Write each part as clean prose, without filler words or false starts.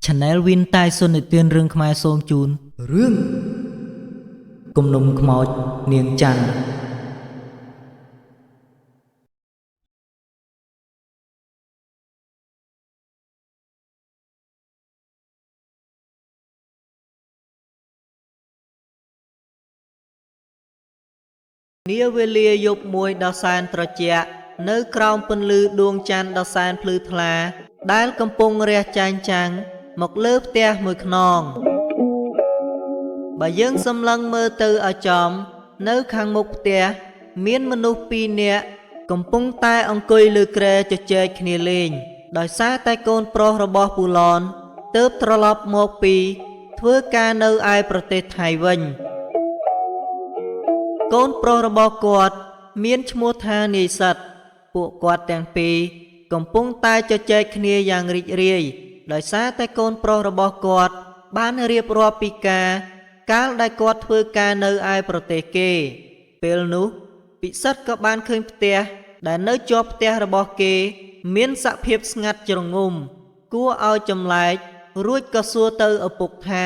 Channel Win តែសុននិទានរឿងខ្មែរសូមជូនរឿងគំនុំខ្មោចនាងច័ន្ទនាវេលាយប់មួយដ៏សែនត្រជាក់នៅក្រោមពន្លឺដួងច័ន្ទដ៏សែនភ្លឺថ្លាដែលកំពុងរះចែងចាំងមកលើផ្ទះមួយខ្នងបើយើងសម្លឹងមើលទៅឲ្យចំនៅខាងមុខផ្ទះមានមនុស្សពីរនាក់កំពុងតែអង្គុយលើគ្រែជជែកគ្នាលេងដោយសារតែកូនប្រុសរបស់ពូឡនទើបត្រឡប់មកពីធ្វើការនៅឯប្រទេសថៃវិញកូនប្រុសរបស់គាត់មានឈ្មោះថានាយសិតពួកគាត់ទាំងពីរកំពុងតែជជែកគ្នាយ៉ាងរីករាយដោយសារតែកូនប្រុសរបស់គាត់បានរៀបរាប់ពីកាលដែលគាត់ធ្វើការនៅឯប្រទេសគេពេលនោះពិសិដ្ឋក៏បានឃើញផ្ទះដែលនៅជាប់ផ្ទះរបស់គេមានសភាពស្ងាត់ជ្រងំគួរឲ្យចម្លែករួចក៏សួរទៅឪពុកថា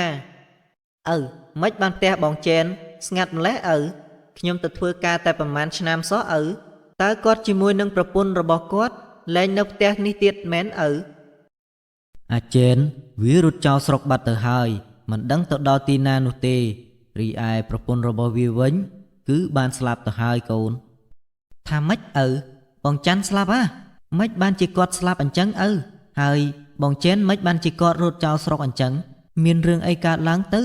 ម៉េចបានផ្ទះបងចេនស្ងាត់ម្លេះខ្ញុំទៅធ្វើការតែប្រហែលឆ្នាំសោះតើគាត់ជាមួយនឹងប្រពន្ធរបស់គាត់លែងនៅផ្ទះនេះទៀតមែនអាចេនវារត់ចោលស្រុកបាត់ទៅហើយមិនដឹងទៅដល់ទីណានោះទេរីឯប្រពន្ធរបស់វាវិញគឺបានស្លាប់ទៅហើយកូនថាម៉េចបងច័ន្ទស្លាប់ម៉េចបានជាគាត់ស្លាប់អញ្ចឹងហើយបងចេនម៉េចបានជាគាត់រត់ចោលស្រុកអញ្ចឹងមានរឿងអីកើតឡើងទៅ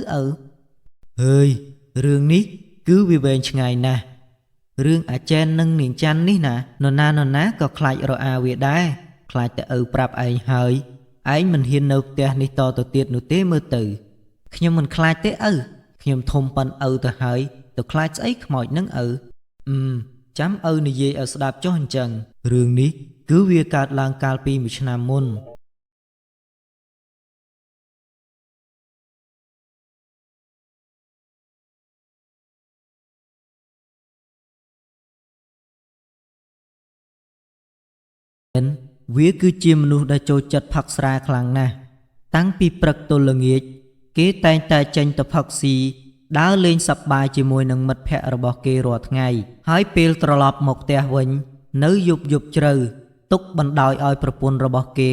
ហើយរឿងនេះគឺវាវែងឆ្ងាយណាស់រឿងអាចេននិងនាងច័ន្ទនេះណានរណាក៏ខ្លាចរអាវាដែរខ្លាចតែប្រាប់ឯងហើយឯងមិនហ៊ាននៅផ្ទះនេះតទៅទៀតនោះទេមើលទៅខ្ញុំមិនខ្លាចទេខ្ញុំធំប៉ិនទៅហើយទៅខ្លាចស្អីខ្មោចនឹងចាំនិយាយឲ្យស្ដាប់ចុះអញ្ចឹងរឿងនេះគឺវាកើតឡើងកាលពីមួយឆ្នាំមុនវាគឺជាមនុស្សដែលចូលចិត្តផឹកស្រាខ្លាំងណាស់តាំងពីព្រឹកទល់ល្ងាចគេតែងតែចេញទៅផឹកស៊ីដើរលេងសប្បាយជាមួយនឹងមិត្តភ័ក្តិរបស់គេរាល់ថ្ងៃហើយពេលត្រឡប់មកផ្ទះវិញនៅយប់ជ្រៅទុកបណ្ដោយឲ្យប្រពន្ធរបស់គេ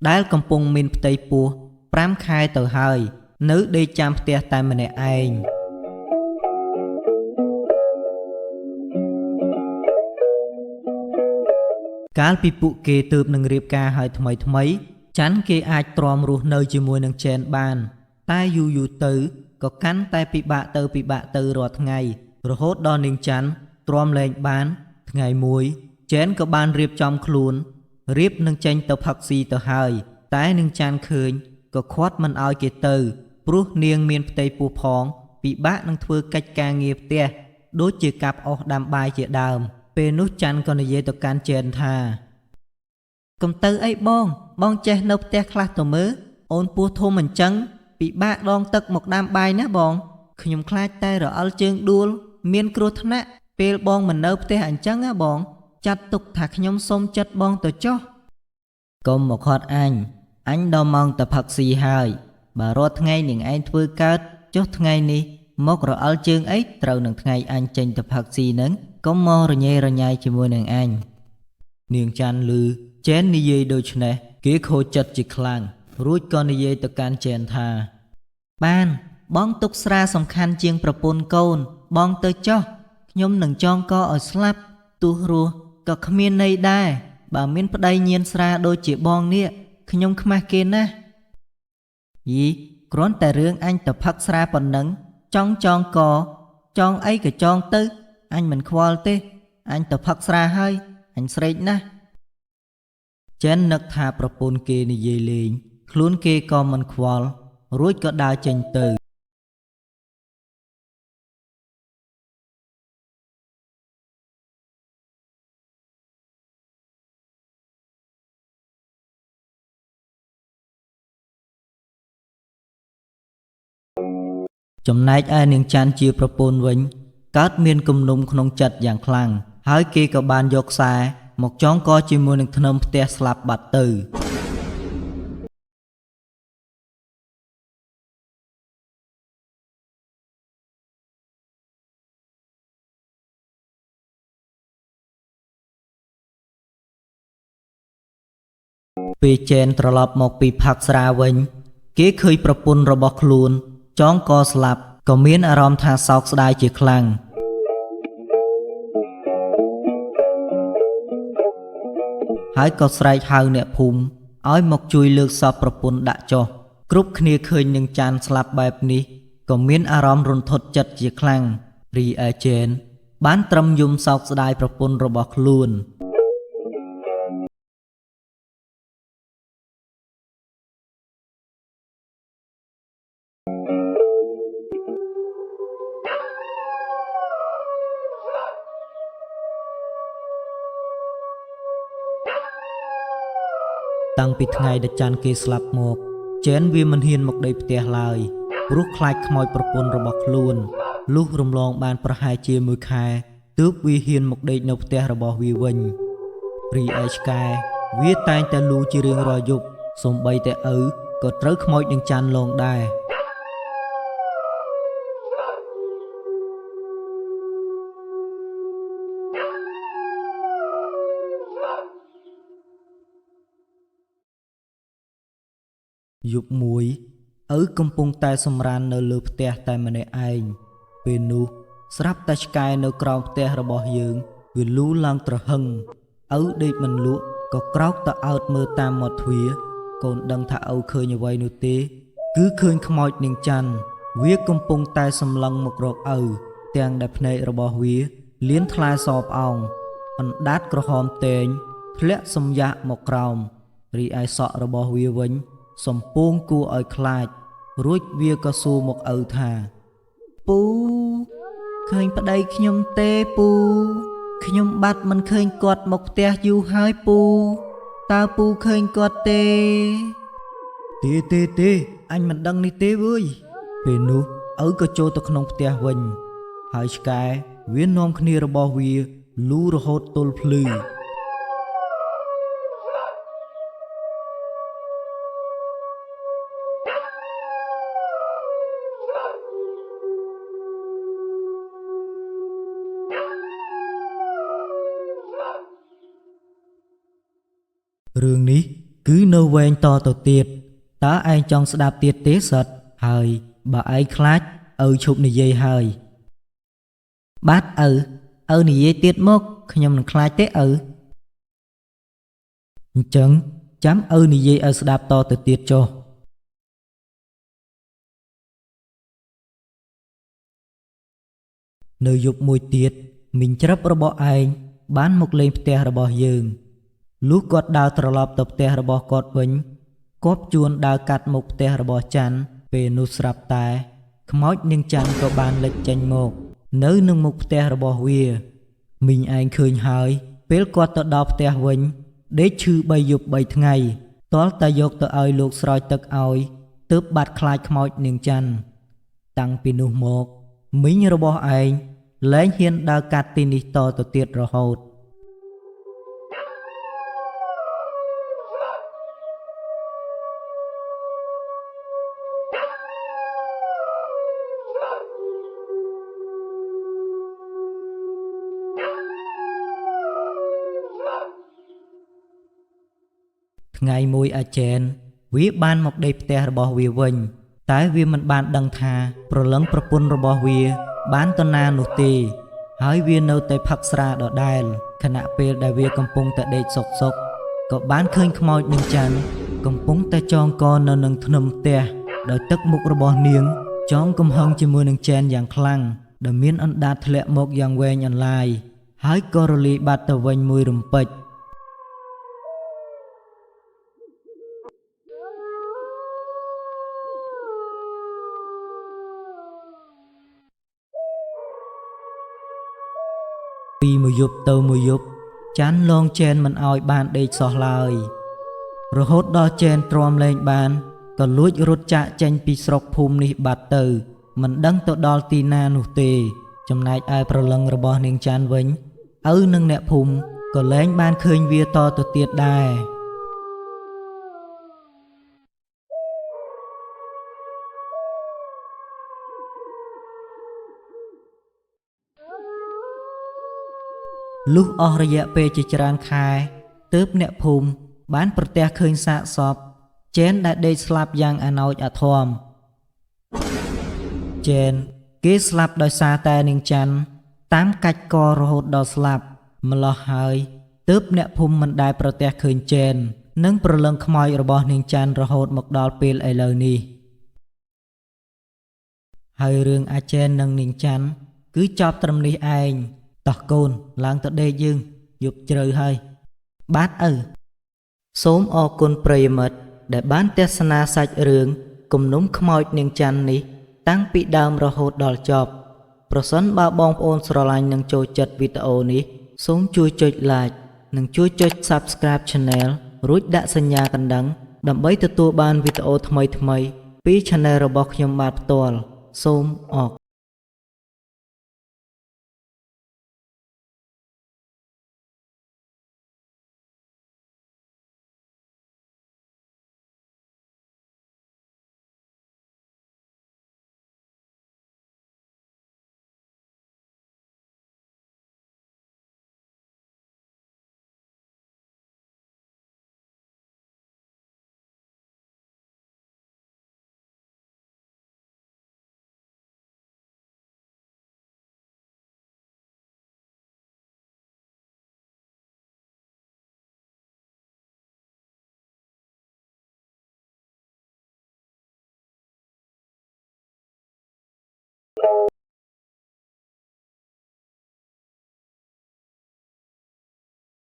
ដែលកំពុងមានផ្ទៃពោះ5ខែទៅហើយនៅដេកចាំផ្ទះតែម្នាក់ឯងកាលពីពួកគេទើបនឹងរៀបការហើយថ្មីច័ន្ទគេអាចទ្រាំរស់នៅជាមួយនឹងចេនបានតែយូរទៅក៏កាន់តែពិបាកទៅរាល់ថ្ងៃរហូតដល់នាងច័ន្ទទ្រាំលែងបានថ្ងៃមួយចេនក៏បានរៀបចំខ្លួនរៀបនឹងចេញទៅផឹកស៊ីទៅហើយតែនាងច័ន្ទឃើញក៏ខាត់មិនឲ្យគេទៅព្រោះនាងមានផ្ទៃពោះផងពិបាកនឹងធ្វើកិច្ចការងារផ្ទះដូចជាកាប់អុសដាំបាយជាដើមពេលនោះច័ន្ទក៏និយាយទៅកាន់ចេនថាកុំទៅអីបងចេះនៅផ្ទះខ្លះទៅមើលអូនពោះធំអញ្ចឹងពិបាកដងទឹកមកដាំបាយណាបងខ្ញុំខ្លាចតែរអិលជើងដួលមានគ្រោះថ្នាក់ពេលបងមិននៅផ្ទះអញ្ចឹងបងចាត់ទុកថាខ្ញុំសុំចិត្តបងទៅចុះកុំមកខាត់អញដល់ម៉ោងទៅផឹកស៊ីហើយបើរាល់ថ្ងៃនាងឯងធ្វើកើតចុះថ្ងៃនេះមករអិលជើងអីត្រូវនឹងថ្ងៃអញចេញទៅផឹកស៊ីនឹងកុំមករញ៉េរញ៉ៃជាមួយនឹងអញនាងច័ន្ទឮចេននិយាយដូច្នេះគេខូចចិត្តជាខ្លាំងរួចក៏និយាយទៅកាន់ចេនថាបានបងទុកស្រាសំខាន់ជាងប្រពន្ធកូនបងទៅចុះខ្ញុំនឹងចងកឲ្យស្លាប់ទោះរស់ក៏គ្មានន័យដែរបើមានប្តីញៀនស្រាដូចជាបងនេះខ្ញុំខ្មាស់គេណាស់យីគ្រាន់តែរឿងអញទៅផឹកស្រាប៉ុណ្ណឹងចង់កចង់អីក៏ចង់ទៅអញមិនខ្វល់ទេអញទៅផឹកស្រាហើយអញស្រេកណាស់ចេននឹកថាប្រពន្ធគេនិយាយលេងខ្លួនគេក៏មិនខ្វល់រួចក៏ដើរចេញទៅចំណែកឯនាងច័ន្ទជាប្រពន្ធវិញកើតមានគំនុំក្នុងចិត្តយ៉ាងខ្លាំងហើយគេក៏បានយកខ្សែមកចងកជាមួយនឹងធ្នឹមផ្ទះស្លាប់បាត់ទៅ ពេលចែនត្រឡប់មកពីផឹកស្រាវិញគេឃើញប្រពន្ធរបស់ខ្លួនចងកស្លាប់ក៏មានអារម្មណ៍ថាសោកស្ដាយជាខ្លាំងហើយក៏ស្រែកហៅអ្នកភូមិឲ្យមកជួយលើកសពប្រពន្ធដាក់ចុះគ្រប់គ្នាឃើញនឹងចានស្លាប់បែបនេះក៏មានអារម្មណ៍រន្ធត់ចិត្តជាខ្លាំងរីឯចែនបានត្រឹមយំសោកស្ដាយប្រពន្ធរបស់ខ្លួនតាំងពីថ្ងៃដែលចាន់គេស្លាប់មកចែនវាមិនហ៊ានមកដីផ្ទះឡើយព្រោះខ្លាចខ្មោចប្រពន្ធរបស់ខ្លួនលុះរំលងបានប្រហែលជាមួយខែទើបវាហ៊ានមកដេកនៅផ្ទះរបស់វាវិញរីឯឆ្កែវាតែងតែលូជារៀងរាល់យប់សូម្បីតែឪក៏ត្រូវខ្មោចនឹងចាន់លងដែរយប់មួយឪកំពុងតែសម្រាននៅលើផ្ទះតែម្នាក់ឯងពេលនោះស្រាប់តែឆ្កែនៅក្រោមផ្ទះរបស់យើងវាលូឡើងត្រហឹងឪដេកមិនលក់ក៏ក្រោកទៅអោតមើលតាមមាត់ទ្វារកូនដឹងថាឪឃើញអ្វីនោះទេគឺឃើញខ្មោចនាងច័ន្ទវាកំពុងតែសម្លឹងមករកឪទាំងដែលភ្នែករបស់វាលៀនថ្លាសផ្អោងអណ្ដាតក្រហមតេងធ្លាក់សំយ៉ាក់មកក្រោមរីឯសក់របស់វាវិញសំពងគួរឲ្យខ្លាចរួចវាក៏សួរមកឪថាពូឃើញប្តីខ្ញុំទេពូខ្ញុំបាត់មិនឃើញគាត់មកផ្ទះយូរហើយពូតើពូឃើញគាត់ទេអញមិនដឹងនេះទេវើយពេលនោះឪក៏ចូលទៅក្នុងផ្ទះវិញហើយឆ្កែវានាំគ្នារបស់វាលូរហូតទល់ភ្លឺរឿងនេះគឺនៅវែងតទៅទៀតតើឯងចង់ស្ដាប់ទៀតទេសិតហើយបើឯងខ្លាចឪឈប់និយាយហើយបាទឪនិយាយទៀតមកខ្ញុំនឹងខ្លាចទេឪអញ្ចឹងចាំឪនិយាយឲ្យស្ដាប់តទៅទៀតចុះនៅយប់មួយទៀតមីងច្រឹបរបស់ឯងបានមកលេងផ្ទះរបស់យើងលុះគាត់ដើរត្រឡប់ទៅផ្ទះរបស់គាត់វិញគប់ជួនដើរកាត់មុខផ្ទះរបស់ច័ន្ទពេលនោះស្រាប់តែខ្មោចនាងច័ន្ទក៏បានលេចចេញមកនៅនឹងមុខផ្ទះរបស់វាមីងឯងឃើញហើយពេលគាត់ទៅដល់ផ្ទះវិញដេកឈឺ3យប់3ថ្ងៃទាល់តែយកទៅឲ្យលោកស្រោចទឹកឲ្យទើបបាត់ខ្លាចខ្មោចនាងច័ន្ទតាំងពីនោះមកមីងរបស់ឯងលែងហ៊ានដើរកាត់ទីនេះតទៅទៀតរហូតថ្ងៃមួយអាចេនវាបានមកដេកផ្ទះរបស់វាវិញតែវាមិនបានដឹងថាប្រលឹងប្រពន្ធរបស់វាបានទៅណានោះទេហើយវានៅតែផឹកស្រាដដែលខណៈពេលដែលវាកំពុងតែដេកសុកក៏បានឃើញខ្មោចនាងច័ន្ទកំពុងតែចងកនៅនឹងធ្នឹមផ្ទះដោយទឹកមុខរបស់នាងចងកំហឹងជាមួយនឹងចែនយ៉ាងខ្លាំងដែលមានអណ្ដាតធ្លាក់មកយ៉ាងវែងអន្លាយហើយក៏រលាយបាត់ទៅវិញមួយរំពេចពីមួយយប់ទៅមួយយប់ច័ន្ទលងចែនមិនឲ្យបានដេកសោះឡើយរហូតដល់ចែនទ្រាំលែងបានក៏លួចរត់ចាកចេញពីស្រុកភូមិនេះបាត់ទៅមិនដឹងទៅដល់ទីណានោះទេចំណែកឯប្រលឹងរបស់នាងច័ន្ទវិញឪនិងអ្នកភូមិក៏លែងបានឃើញវាតទៅទៀតដែរលុះអស់រយៈពេលជាច្រើនខែទើបអ្នកភូមិ បានប្រទះឃើញសាកសពជេនដែលដេកស្លាប់យ៉ាងអាណោចអាធមជេនគេស្លាប់ដោយសារតែនាងច័ន្ទតាមកាច់ករហូតដល់ស្លាប់ម្លោះហើយទើបអ្នកភូមិមិនដែលប្រទះឃើញជេននិងប្រលឹងខ្មោចរបស់នាងច័ន្ទរហូតមកដល់ពេលឥឡូវនេះហើយរឿងអាជេននិងនាងច័ន្ទគឺចប់ត្រឹមនេះឯងតោះកូនឡើងទៅដេកយើងយប់ជ្រៅហើយបាទឪសូមអរគុណប្រិយមិត្តដែលបានទស្សនាសាច់រឿងគំនុំខ្មោចនាងច័ន្ទនេះតាំងពីដើមរហូតដល់ចប់ប្រសិនបើបងប្អូនស្រឡាញ់និងចូលចិត្តវីដេអូនេះសូមជួយចុច like និងជួយចុច Subscribe Channel រួចដាក់សញ្ញាកណ្ដឹងដើម្បីទទួលបានវីដេអូថ្មីៗពី Channel របស់ខ្ញុំបាទផ្ទាល់សូមអរគុណ